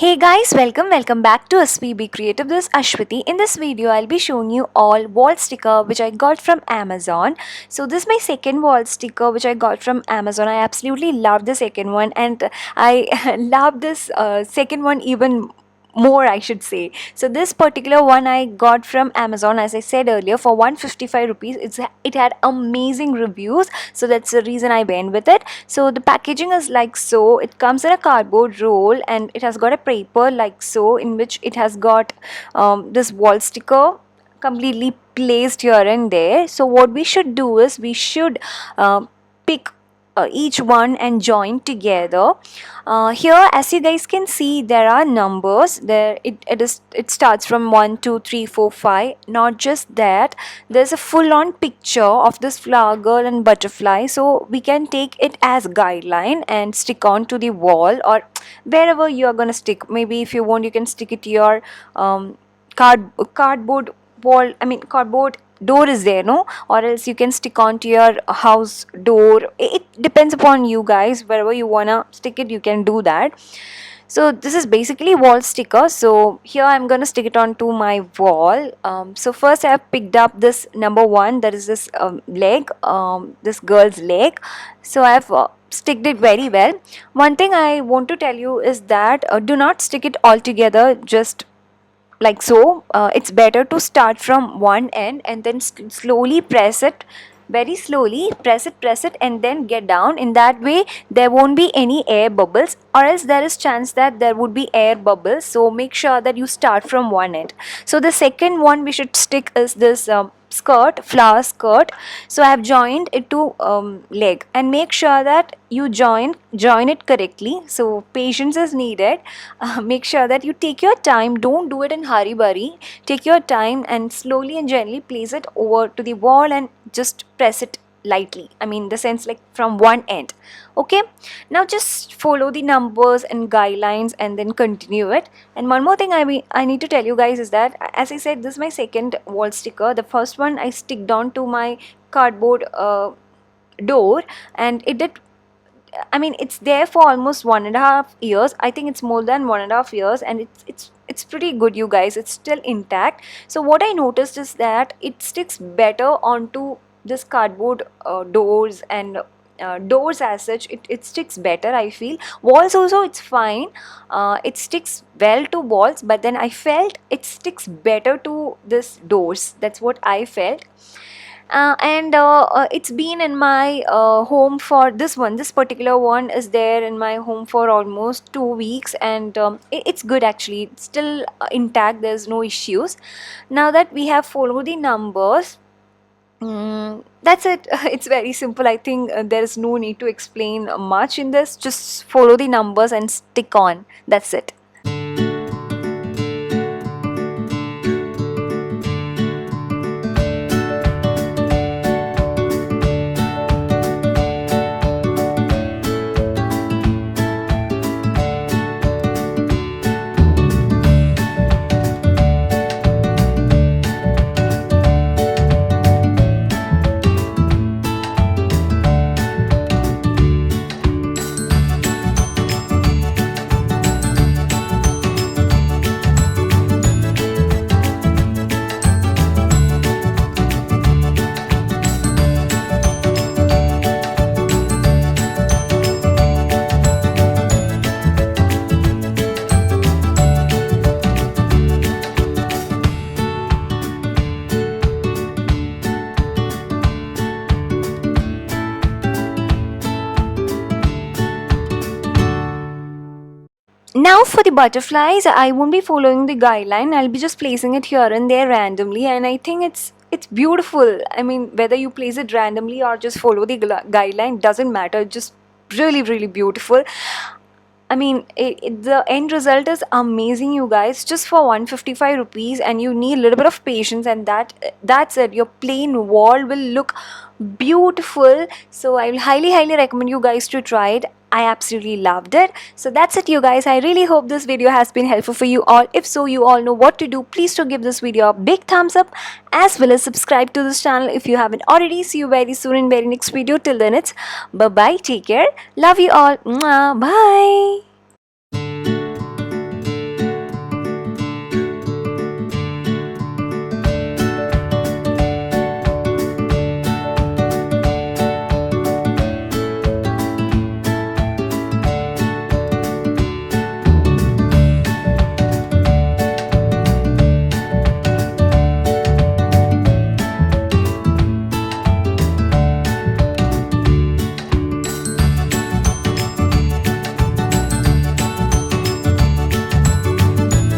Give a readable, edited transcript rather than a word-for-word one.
Hey guys, welcome back to Asvi Be Creative. This is Ashwati. In this video, I'll be showing you all wall sticker which I got from Amazon. So this is my second wall sticker which I got from Amazon. I absolutely love the second one, and I love this second one even more, I should say. So this particular one I got from Amazon, as I said earlier, for 155 rupees. It had amazing reviews, so that's the reason I went with it. So the packaging is like so. It comes in a cardboard roll, and it has got a paper like so, in which it has got this wall sticker completely placed here and there. So what we should do is we should pick each one and join together. Here, as you guys can see, there are numbers there. It starts from 1 2 3 4 5. Not just that, there's a full-on picture of this flower girl and butterfly, so we can take it as guideline and stick on to the wall or wherever you are gonna stick. Maybe if you want, you can stick it to your cardboard wall. I mean, cardboard door is there, no? Or else you can stick on to your house door. It depends upon you guys. Wherever you wanna stick it, you can do that. So this is basically wall sticker. So here I'm gonna stick it onto my wall. So first I have picked up this number one, that is this leg, this girl's leg. So I have sticked it very well. One thing I want to tell you is that do not stick it all together just like so. It's better to start from one end and then slowly press it, very slowly press it and then get down. In that way there won't be any air bubbles, or else there is chance that there would be air bubbles. So make sure that you start from one end. So the second one we should stick is this flower skirt. So I have joined it to leg, and make sure that you join it correctly. So patience is needed. Make sure that you take your time, don't do it in hurry burry. Take your time and slowly and gently place it over to the wall and just press it lightly. I mean, the sense like from one end. Okay, now just follow the numbers and guidelines and then continue it. And one more thing I need to tell you guys is that, as I said, this is my second wall sticker. The first one I sticked on to my cardboard door, and it did, I mean, it's there for almost 1.5 years. I think it's more than 1.5 years, and it's pretty good, you guys. It's still intact. So what I noticed is that it sticks better onto this cardboard doors and doors as such. It sticks better, I feel. Walls also, it's fine. It sticks well to walls, but then I felt it sticks better to this doors. That's what I felt. And it's been in my home for this particular one is there in my home for almost 2 weeks, and it's good actually. It's still intact, there's no issues. Now that we have followed the numbers, that's it. It's very simple. I think there is no need to explain much in this. Just follow the numbers and stick on. That's it. Now for the butterflies, I won't be following the guideline. I'll be just placing it here and there randomly, and I think it's beautiful. I mean, whether you place it randomly or just follow the guideline doesn't matter. Just really beautiful. I mean, the end result is amazing, you guys. Just for 155 rupees, and you need a little bit of patience, and that's it. Your plain wall will look beautiful. So I will highly recommend you guys to try it. I absolutely loved it. So that's it, you guys. I really hope this video has been helpful for you all. If so, you all know what to do. Please do give this video a big thumbs up, as well as subscribe to this channel if you haven't already. See you very soon in very next video. Till then, it's bye bye. Take care. Love you all. Mwah. Bye.